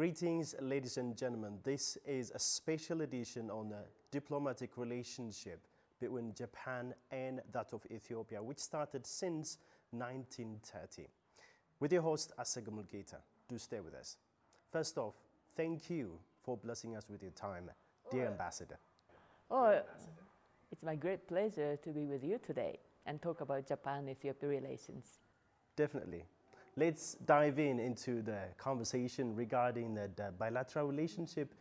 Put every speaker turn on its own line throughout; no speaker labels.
Greetings, ladies and gentlemen. This is a special edition on the diplomatic relationship between Japan and that of Ethiopia, which started since 1930. With your host, Asega Mulgeta. Do stay with us. First off, thank you for blessing us with your time, dear Ambassador.
It's my great pleasure to be with you today and talk about Japan-Ethiopia relations.
Definitely. Let's dive into the conversation regarding the bilateral relationship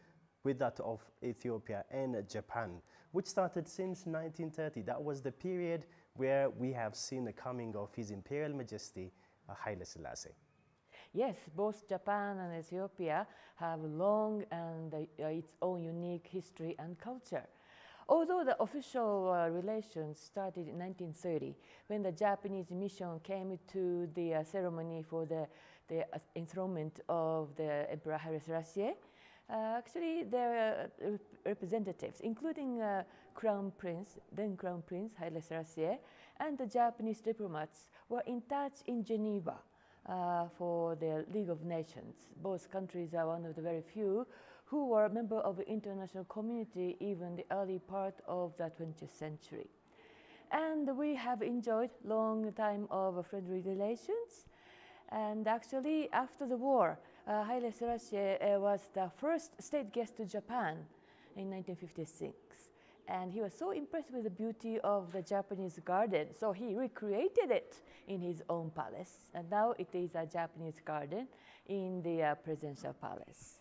with that of Ethiopia and Japan, which started since 1930. That was the period where we have seen the coming of His Imperial Majesty, Haile Selassie.
Yes, both Japan and Ethiopia have long and its own unique history and culture. Although the official relations started in 1930, when the Japanese mission came to the ceremony for the enthronement of the Emperor Haile Selassie, actually their representatives, including then Crown Prince Haile Selassie, and the Japanese diplomats were in touch in Geneva for the League of Nations. Both countries are one of the very few who were members of the international community even the early part of the 20th century. And we have enjoyed long time of friendly relations. And actually, after the war, Haile Selassie was the first state guest to Japan in 1956. And he was so impressed with the beauty of the Japanese garden, so he recreated it in his own palace. And now it is a Japanese garden in the presidential palace.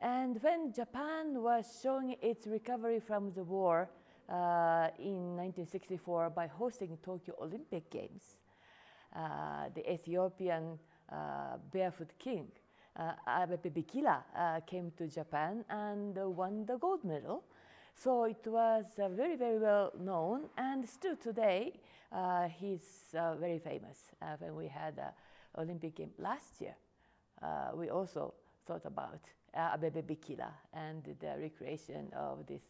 And when Japan was showing its recovery from the war in 1964 by hosting Tokyo Olympic Games, the Ethiopian barefoot king, Bikila, came to Japan and won the gold medal. So it was very, very well known, and still today he's very famous. When we had the Olympic game last year, we also thought about Bikila and the recreation of this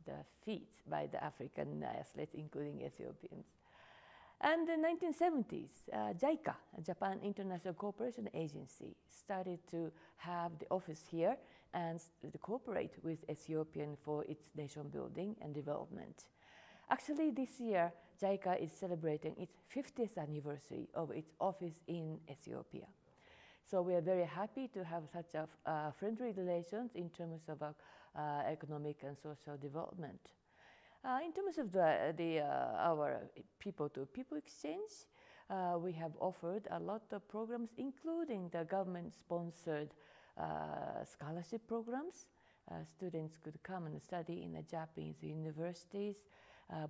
the feat by the African athletes, including Ethiopians. And in the 1970s, JICA, Japan International Cooperation Agency, started to have the office here and to cooperate with Ethiopia for its nation building and development. Actually, this year, JICA is celebrating its 50th anniversary of its office in Ethiopia. So we are very happy to have such a friendly relations in terms of economic and social development. In terms of our people-to-people exchange, we have offered a lot of programs, including the government-sponsored scholarship programs. Students could come and study in the Japanese universities,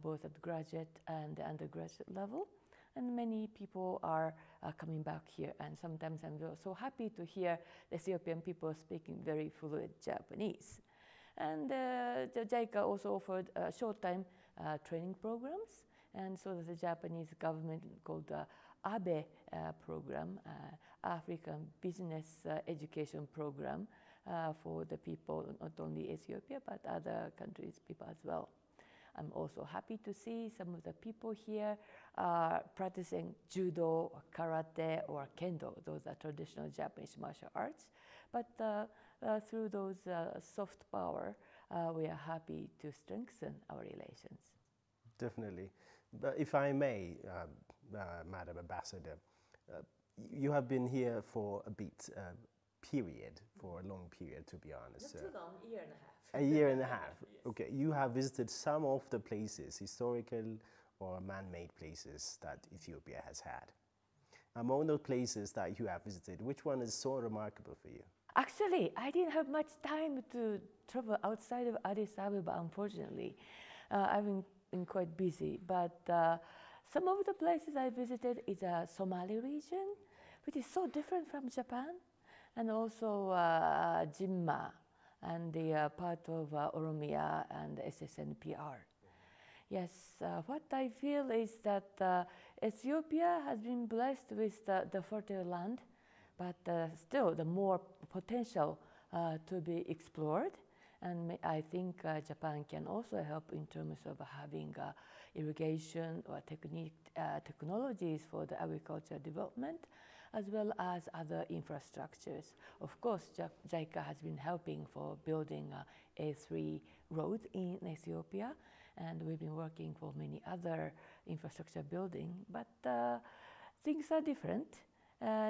both at graduate and undergraduate level. And many people are coming back here, and sometimes I'm so happy to hear the Ethiopian people speaking very fluent Japanese. And the JICA also offered short-time training programs, and so the Japanese government called the ABE program, African Business Education Program for the people, not only Ethiopia, but other countries' people as well. I'm also happy to see some of the people here practicing judo, or karate, or kendo. Those are traditional Japanese martial arts. But through those soft power, we are happy to strengthen our relations.
Definitely. But if I may, Madam Ambassador, you have been here for a bit. For a long period, to be honest.
Not too long, a year and a half.
A year and a half.
Yes.
Okay, you have visited some of the places, historical or man-made places that Ethiopia has had. Among the places that you have visited, which one is so remarkable for you?
Actually, I didn't have much time to travel outside of Addis Ababa, unfortunately. I've been quite busy, but some of the places I visited is a Somali region, which is so different from Japan. And also Jimma and the part of Oromia and SSNPR. Yes, what I feel is that Ethiopia has been blessed with the fertile land, but still the more potential to be explored. And I think Japan can also help in terms of having irrigation or technologies for the agricultural development. as well as other infrastructures. Of course, JICA has been helping for building A3 road in Ethiopia, and we've been working for many other infrastructure building, but things are different.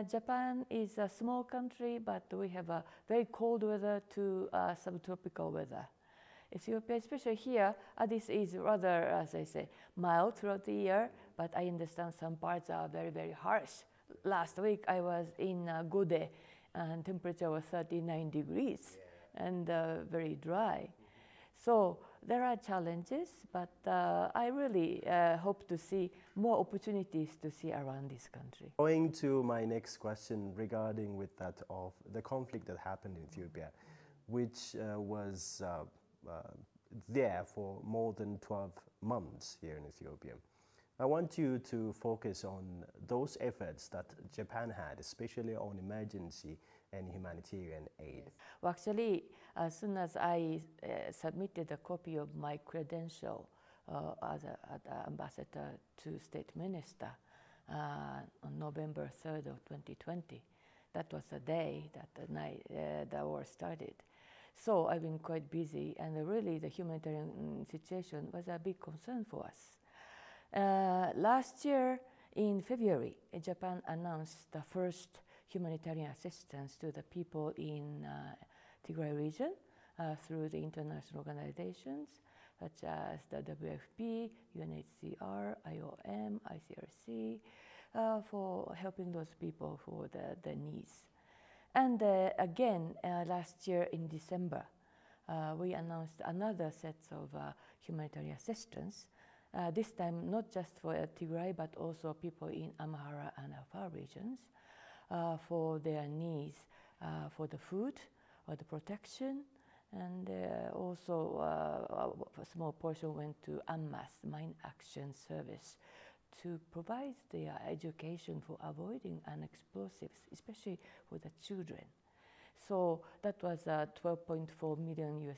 Japan is a small country, but we have a very cold weather to subtropical weather. Ethiopia, especially here, this is rather, as I say, mild throughout the year, but I understand some parts are very, very harsh. Last week I was in Gode, and temperature was 39 degrees and very dry. So there are challenges, but I really hope to see more opportunities to see around this country.
Going to my next question regarding with that of the conflict that happened in Ethiopia, which was there for more than 12 months here in Ethiopia. I want you to focus on those efforts that Japan had, especially on emergency and humanitarian aid.
Yes. Well, actually, as soon as I submitted a copy of my credential as an ambassador to State Minister on November 3rd of 2020, that was the day that the war started. So I've been quite busy, and really the humanitarian situation was a big concern for us. Last year in February, Japan announced the first humanitarian assistance to the people in Tigray region through the international organizations such as the WFP, UNHCR, IOM, ICRC, for helping those people for the needs. And again, last year in December, we announced another set of humanitarian assistance, this time not just for Tigray, but also people in Amhara and Afar regions for their needs for the food, or the protection, and also a small portion went to UNMAS, Mine Action Service, to provide their education for avoiding explosives, especially for the children. So that was $12.4 million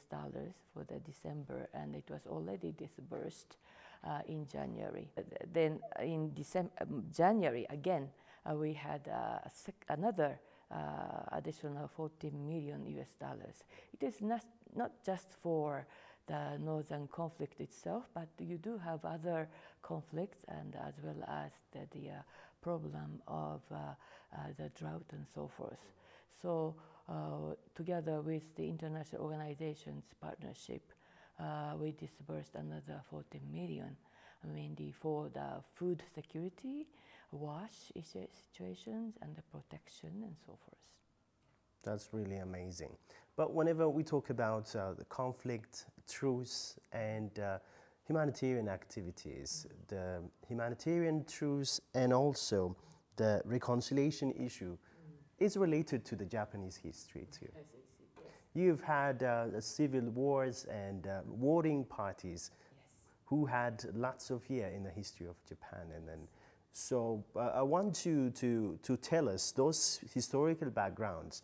for the December, and it was already disbursed in January. Then in January again, we had another additional $40 million. It is not just for the northern conflict itself, but you do have other conflicts, and as well as the problem of the drought and so forth. So together with the international organizations partnership, we disbursed another 40 million, mainly for the food security, wash situations, and the protection and so forth.
That's really amazing. But whenever we talk about the conflict, truce, and humanitarian activities, the humanitarian truce and also the reconciliation issue is related to the Japanese history too.
Yes.
You've had civil wars and warring parties who had lots of years in the history of Japan, and then so I want you to tell us those historical backgrounds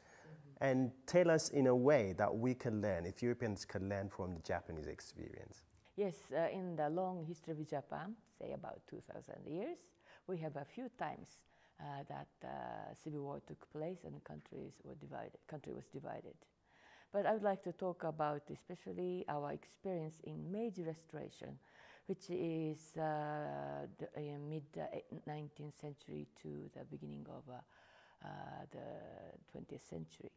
and tell us in a way that we can learn, Ethiopians can learn from the Japanese experience.
Yes, in the long history of Japan, say about 2,000 years, we have a few times that civil war took place and country was divided. But I would like to talk about especially our experience in Meiji Restoration, which is mid-19th century to the beginning of the 20th century.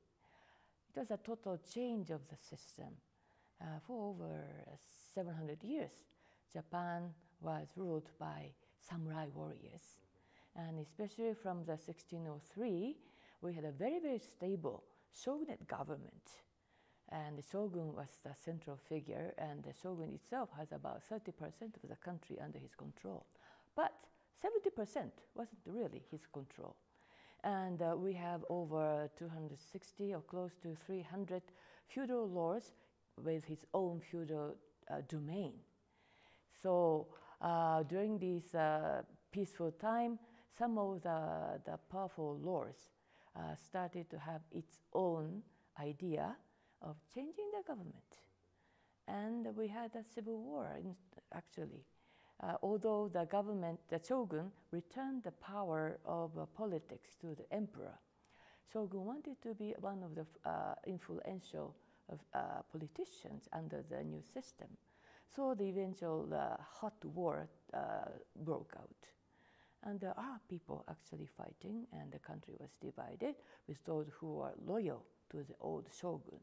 It was a total change of the system. For over 700 years, Japan was ruled by samurai warriors. And especially from the 1603, we had a very, very stable shogunate government. And the shogun was the central figure, and the shogun itself has about 30% of the country under his control. But 70% wasn't really his control. And we have over 260 or close to 300 feudal lords with his own feudal domain. So during this peaceful time, some of the powerful lords started to have its own idea of changing the government. And we had a civil war, actually. although the government, the shogun, returned the power of politics to the emperor, shogun wanted to be one of the influential politicians under the new system. So the eventual hot war broke out. And there are people actually fighting, and the country was divided with those who are loyal to the old shogun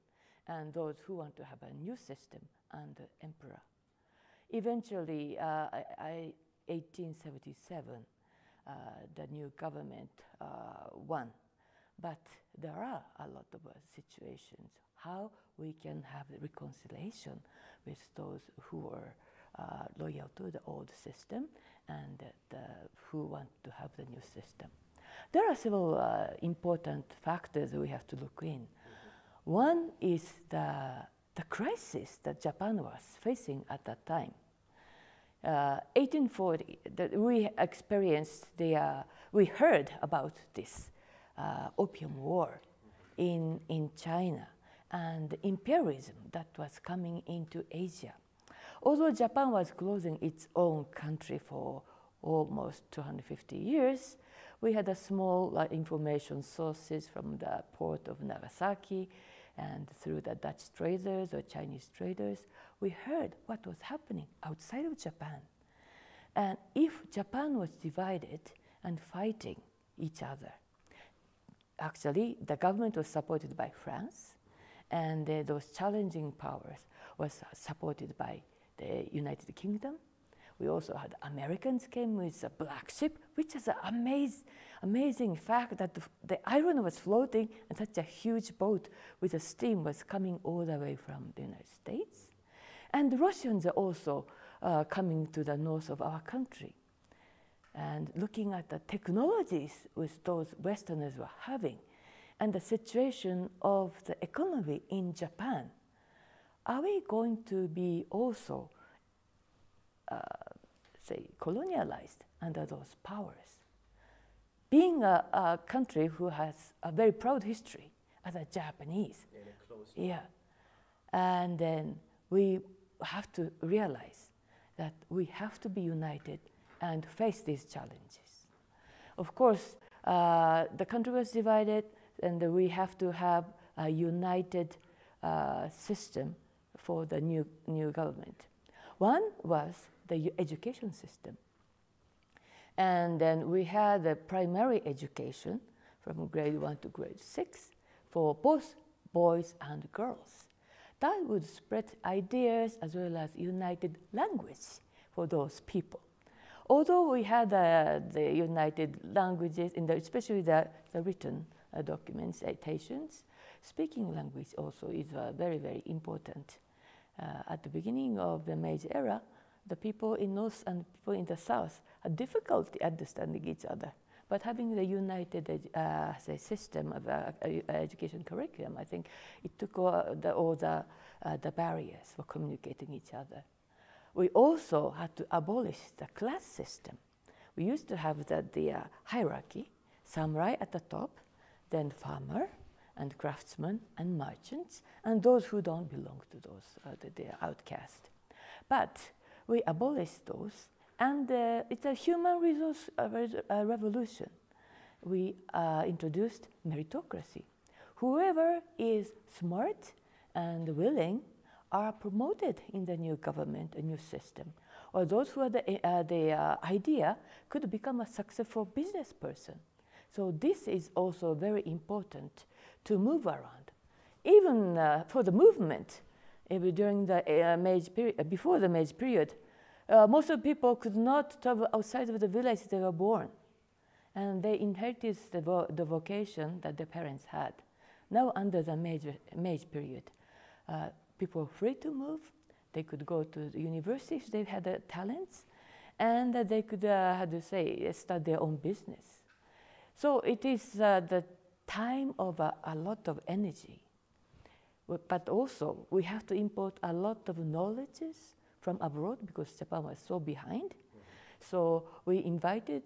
and those who want to have a new system under emperor. Eventually, 1877, the new government won. But there are a lot of situations how we can have reconciliation with those who are loyal to the old system and who want to have the new system. There are several important factors we have to look in. One is the crisis that Japan was facing at that time. 1840, we experienced we heard about this Opium War in China and imperialism that was coming into Asia. Although Japan was closing its own country for almost 250 years, we had a small information sources from the port of Nagasaki and through the Dutch traders or Chinese traders. We heard what was happening outside of Japan. And if Japan was divided and fighting each other, actually the government was supported by France, and those challenging powers was supported by the United Kingdom. We also had Americans came with a black ship, which is an amazing fact that the iron was floating and such a huge boat with the steam was coming all the way from the United States. And the Russians are also coming to the north of our country. And looking at the technologies which those Westerners were having and the situation of the economy in Japan, are we going to be also, say, colonialized under those powers? Being a country who has a very proud history as a Japanese, yeah, and then we have to realize that we have to be united and face these challenges. Of course, the country was divided, and we have to have a united system for the new government. One was the education system. And then we had the primary education from grade 1 to grade 6 for both boys and girls. That would spread ideas as well as united language for those people. Although we had the united languages, especially the written documents, citations, speaking language also is very, very important. At the beginning of the Meiji era, the people in North and people in the South had difficulty understanding each other. But having the united system of education curriculum, I think it took all the barriers for communicating each other. We also had to abolish the class system. We used to have the hierarchy, samurai at the top, then farmer, and craftsmen and merchants, and those who don't belong to those, the outcast. But we abolished those, and it's a human resource revolution. We introduced meritocracy. Whoever is smart and willing are promoted in the new government, a new system. Or those who have the idea could become a successful business person. So this is also very important to move around. Even for the movement, during the Meiji period, before the Meiji period, most of the people could not travel outside of the village they were born. And they inherited the vocation that their parents had. Now under the Meiji period, people were free to move. They could go to the university if they had the talents, and they could, start their own business. So it is the time of a lot of energy. But also, we have to import a lot of knowledges from abroad because Japan was so behind. So we invited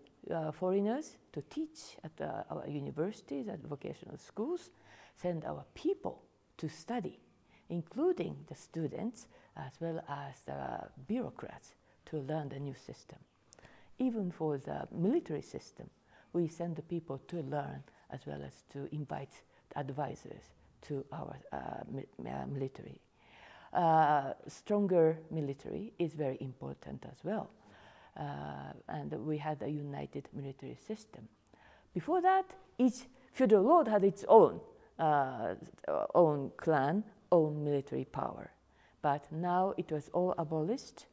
foreigners to teach at our universities, at vocational schools, send our people to study, including the students as well as the bureaucrats, to learn the new system. Even for the military system, we send the people to learn as well as to invite advisors to our military. Stronger military is very important as well. And we had a united military system. Before that, each feudal lord had its own clan, own military power. But now it was all abolished,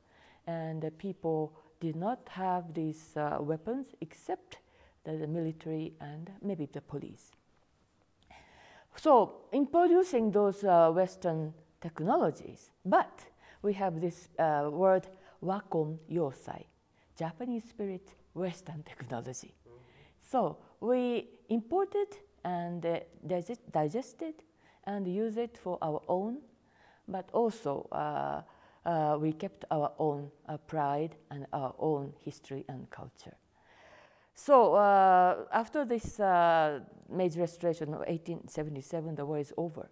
and the people did not have these weapons except the military and maybe the police. So introducing those Western technologies, but we have this word wakon yosai, Japanese spirit, Western technology. So we imported and digested and use it for our own, but also we kept our own pride and our own history and culture. So after this Meiji Restoration of 1877, the war is over.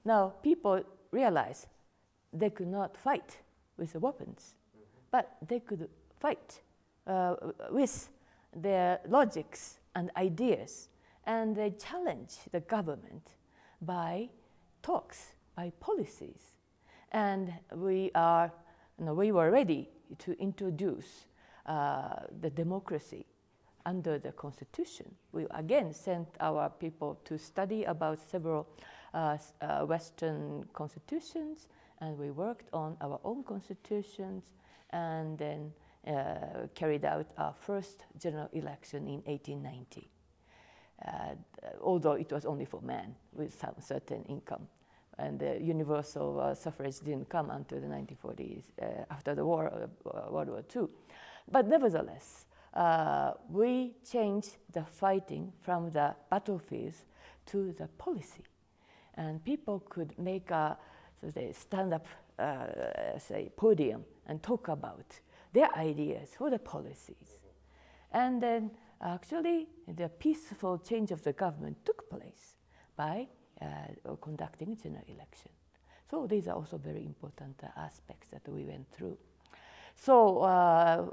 Now people realize they could not fight with the weapons, but they could fight with their logics and ideas, and they challenge the government by talks, by policies. And we were ready to introduce the democracy under the Constitution. We again sent our people to study about several Western constitutions, and we worked on our own constitutions, and then carried out our first general election in 1890. Although it was only for men with some certain income. And the universal suffrage didn't come until the 1940s, after the World War II. But nevertheless, we changed the fighting from the battlefields to the policy. And people could make a stand-up podium and talk about their ideas for the policies. And then actually the peaceful change of the government took place by conducting general election. So these are also very important aspects that we went through. So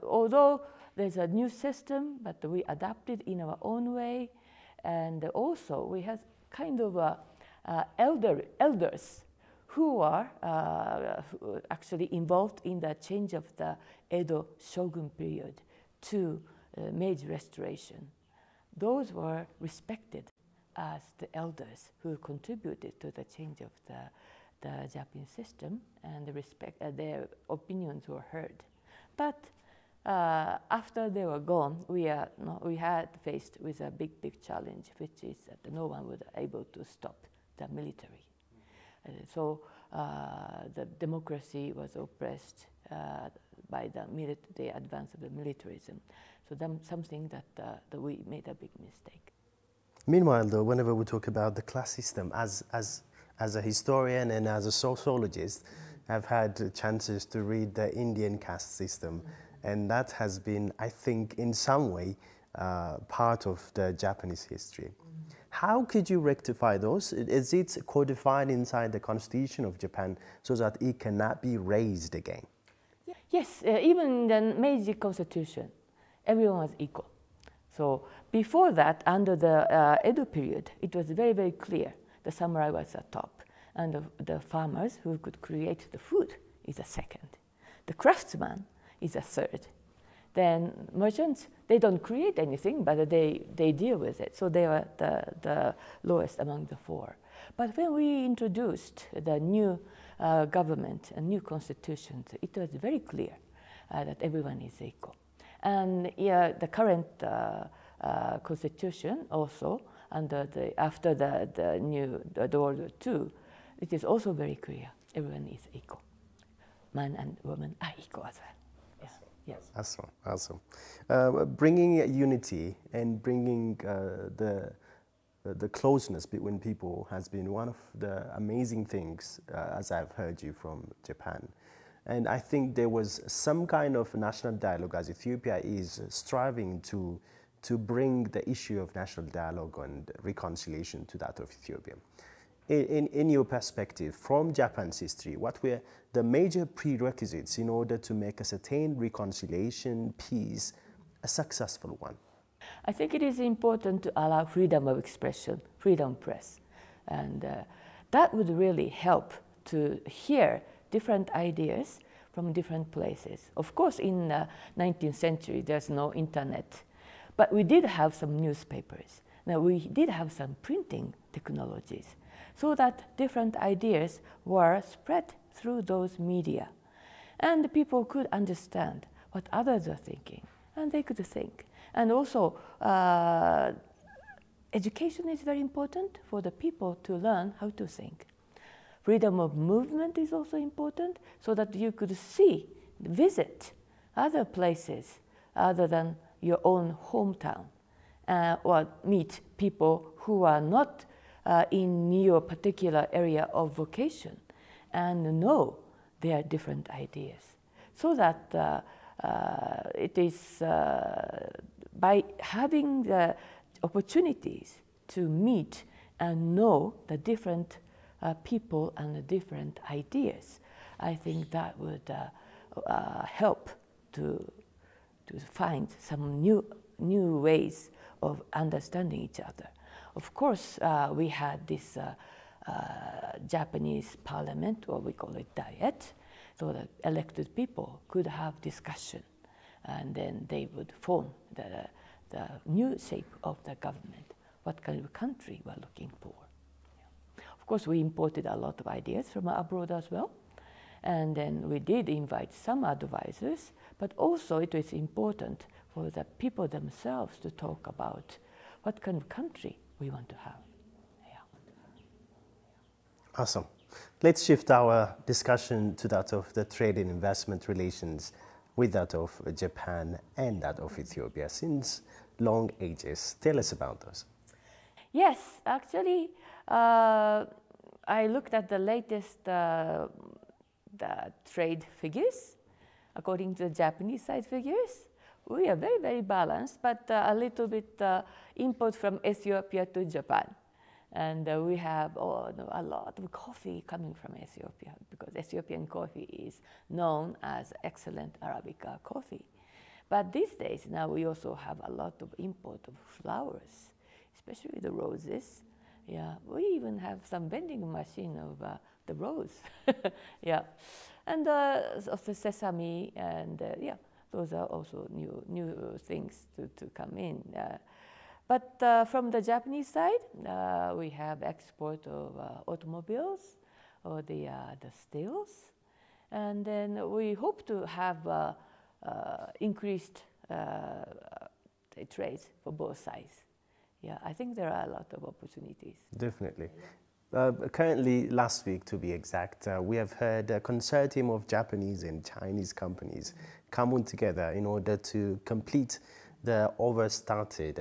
although there's a new system, but we adapted in our own way, and also we had kind of elders who are actually involved in the change of the Edo shogun period to Meiji Restoration. Those were respected as the elders who contributed to the change of the Japanese system, and their opinions were heard. But after they were gone, we had faced with a big challenge, which is that no one was able to stop the military. So the democracy was oppressed by the advance of the militarism. So that's something that we made a big mistake.
Meanwhile, though, whenever we talk about the class system, as a historian and as a sociologist, I've had chances to read the Indian caste system, and that has been, I think, in some way, part of the Japanese history. How could you rectify those? Is it codified inside the Constitution of Japan so that it cannot be raised again?
Yes, even in the Meiji Constitution, everyone was equal. So before that, under the Edo period, it was very clear. The samurai was at top, and the farmers who could create the food is a second. The craftsman is a third. Then merchants, they don't create anything, but they deal with it. So they were the lowest among the four. But when we introduced the new government and new constitutions, it was very clear that everyone is equal. And the current constitution also, after the World War II, it is also very clear everyone is equal. Man and woman are equal as well.
Yes. Awesome. Bringing unity and bringing the closeness between people has been one of the amazing things, as I've heard you from Japan. And I think there was some kind of national dialogue, as Ethiopia is striving to bring the issue of national dialogue and reconciliation to that of Ethiopia. in your perspective, from Japan's history, what were the major prerequisites in order to make a sustained reconciliation, peace, a successful one?
I think it is important to allow freedom of expression, freedom of press. And that would really help to hear different ideas from different places. Of course, in the 19th century, there's no internet, but we did have some newspapers. Now, we did have some printing technologies, so that different ideas were spread through those media. And people could understand what others are thinking, and they could think. And also, education is very important for the people to learn how to think. Freedom of movement is also important, so that you could see, visit other places other than your own hometown, or meet people who are not in your particular area of vocation, and know their different ideas. So that it is by having the opportunities to meet and know the different people and the different ideas, I think that would help to find some new ways of understanding each other. Of course, we had this Japanese parliament, or we call it diet, so that elected people could have discussion, and then they would form the new shape of the government, what kind of country we're looking for. Yeah. Of course, we imported a lot of ideas from abroad as well, and then we did invite some advisors, but also it is important for the people themselves to talk about what kind of country we want to have. Yeah.
Awesome. Let's shift our discussion to that of the trade and investment relations with that of Japan and that of Ethiopia since long ages. Tell us about those.
Yes, actually, I looked at the latest the trade figures. According to the Japanese side figures, we are very, very balanced, but a little bit import from Ethiopia to Japan. And we have a lot of coffee coming from Ethiopia, because Ethiopian coffee is known as excellent Arabica coffee. But these days, now we also have a lot of import of flowers, especially the roses. Yeah, we even have some vending machine of the rose. Yeah, and of the sesame, and yeah, those are also new things to come in. But from the Japanese side, we have export of automobiles, or the steels, and then we hope to have increased trade for both sides. Yeah, I think there are a lot of opportunities.
Definitely. Currently, last week to be exact, we have heard a consortium of Japanese and Chinese companies come on together in order to complete the started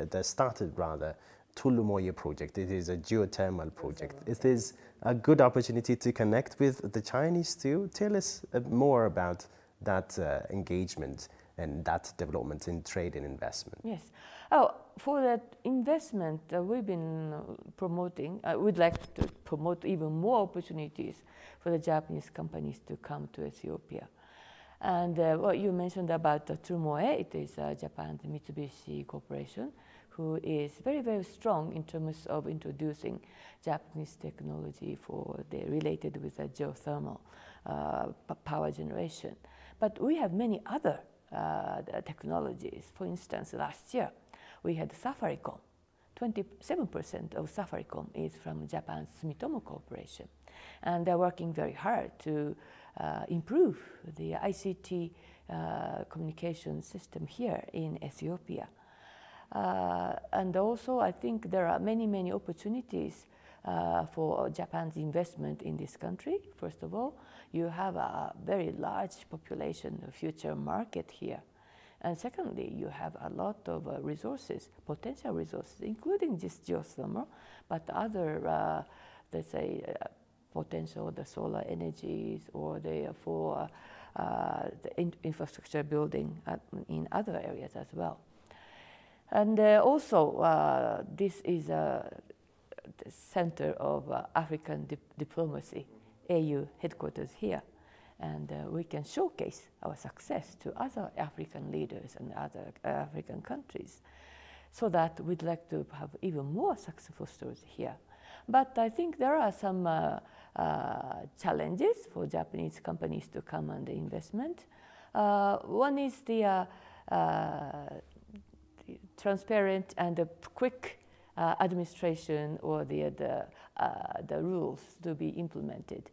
Tulumoye project. It is a geothermal project. It is a good opportunity to connect with the Chinese too. Tell us more about that engagement and that development in trade and investment.
Yes. Oh, for that investment, we've been promoting, we'd like to promote even more opportunities for the Japanese companies to come to Ethiopia. And what you mentioned about Tulumoye, it is Japan's Mitsubishi Corporation, who is very, very strong in terms of introducing Japanese technology related with geothermal power generation. But we have many other technologies. For instance, last year, we had Safaricom. 27% of Safaricom is from Japan's Sumitomo Corporation. And they're working very hard to improve the ICT communication system here in Ethiopia. And also, I think there are many, many opportunities for Japan's investment in this country. First of all, you have a very large population, future market here. And secondly, you have a lot of resources, potential resources, including this geothermal, but other, let's say, potential, the solar energies, or for the infrastructure building in other areas as well. And also, this is center of African diplomacy, AU headquarters here. And we can showcase our success to other African leaders and other African countries, so that we'd like to have even more successful stories here. But I think there are some challenges for Japanese companies to come under investment. One is the transparent and the quick administration, or the rules to be implemented.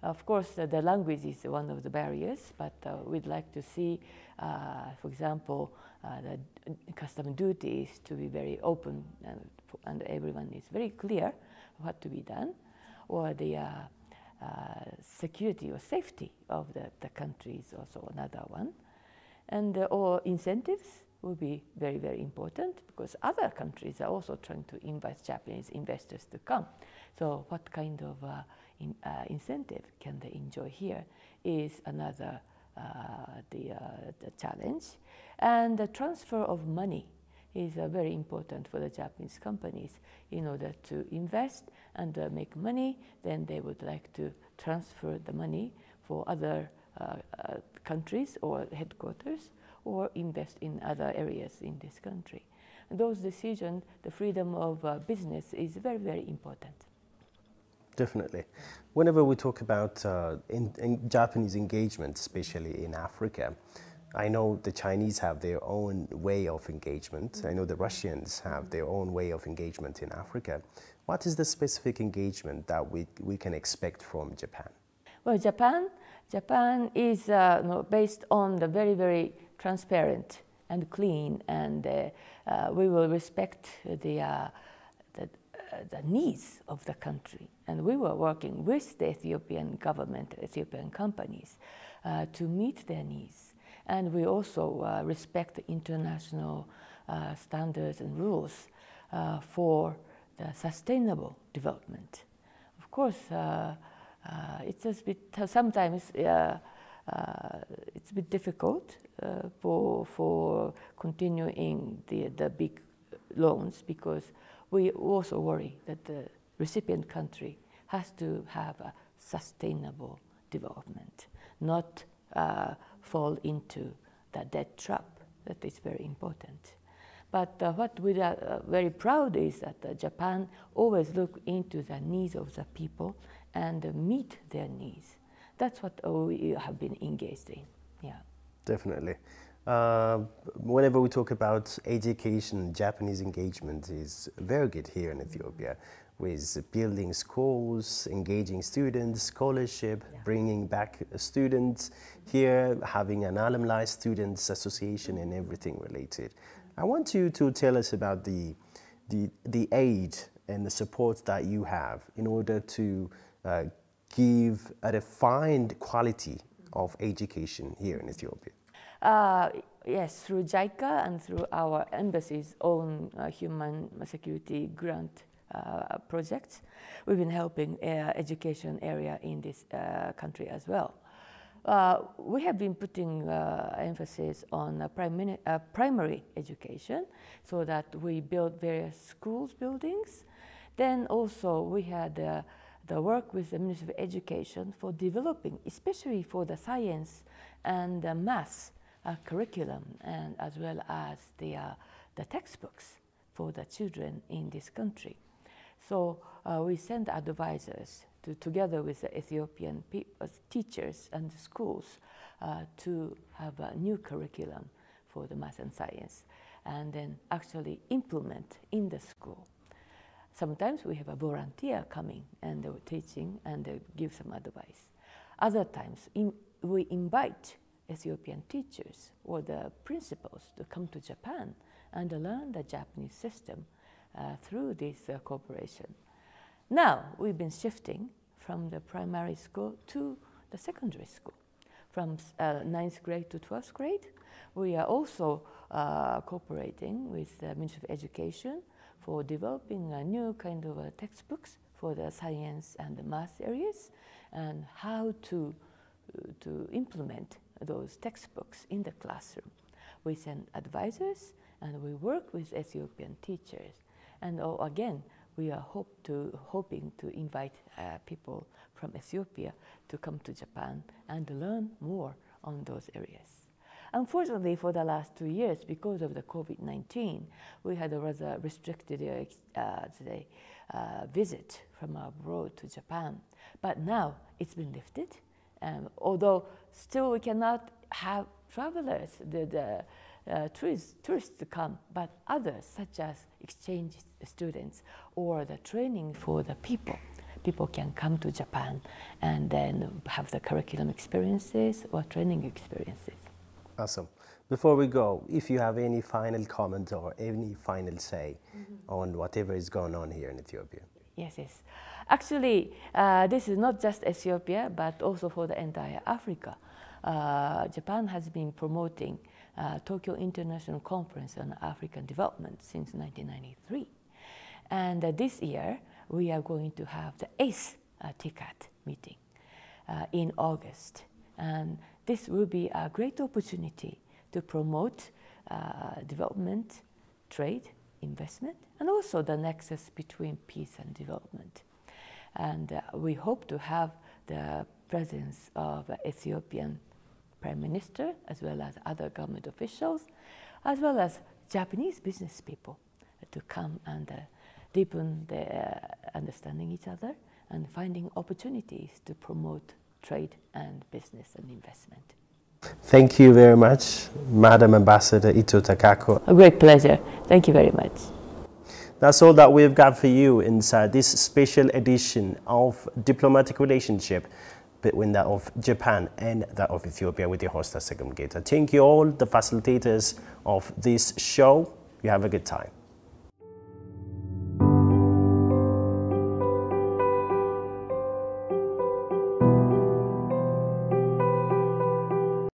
Of course, the language is one of the barriers, but we'd like to see, for example, the custom duties to be very open, and everyone is very clear what to be done, or the security or safety of the country is also another one. And or incentives will be very, very important, because other countries are also trying to invite Japanese investors to come. So what kind of incentive can they enjoy here is another the challenge. And the transfer of money is very important for the Japanese companies. In order to invest and make money, then they would like to transfer the money for other countries or headquarters, or invest in other areas in this country. And those decisions, the freedom of business is very, very important.
Definitely. Whenever we talk about in Japanese engagement, especially in Africa, I know the Chinese have their own way of engagement. I know the Russians have their own way of engagement in Africa. What is the specific engagement that we can expect from Japan?
Well, Japan is based on the very, very transparent and clean, and we will respect the needs of the country. And we were working with the Ethiopian government, Ethiopian companies, to meet their needs. And we also respect the international standards and rules for the sustainable development. Of course, it's a bit, sometimes it's a bit difficult for continuing the big loans, because we also worry that the recipient country has to have a sustainable development, not fall into the debt trap. That is very important. But what we are very proud is that Japan always look into the needs of the people and meet their needs. That's what we have been engaged in. Yeah.
Definitely. Whenever we talk about education, Japanese engagement is very good here in Ethiopia, with building schools, engaging students, scholarship, bringing back students here, having an alumni students association and everything related. I want you to tell us about the aid and the support that you have in order to give a refined quality of education here in Ethiopia.
Yes, through JICA and through our embassy's own human security grant projects, we've been helping education area in this country as well. We have been putting emphasis on primary education, so that we build various schools buildings. Then also we had the work with the Ministry of Education for developing, especially for the science and the math curriculum, and as well as the textbooks for the children in this country. So we send advisors together with the Ethiopian teachers and schools to have a new curriculum for the math and science, and then actually implement in the school. Sometimes we have a volunteer coming and they were teaching and they give some advice. Other times we invite Ethiopian teachers or the principals to come to Japan and learn the Japanese system through this cooperation. Now we've been shifting from the primary school to the secondary school. From 9th grade to 12th grade, we are also cooperating with the Ministry of Education for developing a new kind of textbooks for the science and the math areas, and how to implement those textbooks in the classroom. We send advisors and we work with Ethiopian teachers. And again, we are hoping to invite people from Ethiopia to come to Japan and learn more on those areas. Unfortunately, for the last 2 years, because of the COVID-19, we had a rather restricted visit from abroad to Japan. But now it's been lifted, although still we cannot have travelers, tourists to come, but others, such as exchange students or the training for the people can come to Japan and then have the curriculum experiences or training experiences.
Awesome. Before we go, if you have any final comment or any final say on whatever is going on here in Ethiopia.
Yes. Actually, this is not just Ethiopia, but also for the entire Africa. Japan has been promoting Tokyo International Conference on African Development since 1993. And this year, we are going to have the 8th TICAD meeting in August. And this will be a great opportunity to promote development, trade, investment, and also the nexus between peace and development. And we hope to have the presence of Ethiopian Prime Minister, as well as other government officials, as well as Japanese business people to come and deepen their understanding each other and finding opportunities to promote trade and business and investment.
Thank you very much, Madam Ambassador Ito Takako.
A great pleasure. Thank you very much.
That's all that we've got for you inside this special edition of Diplomatic Relationship between that of Japan and that of Ethiopia with your host, Segregator. Thank you all, the facilitators of this show. You have a good time.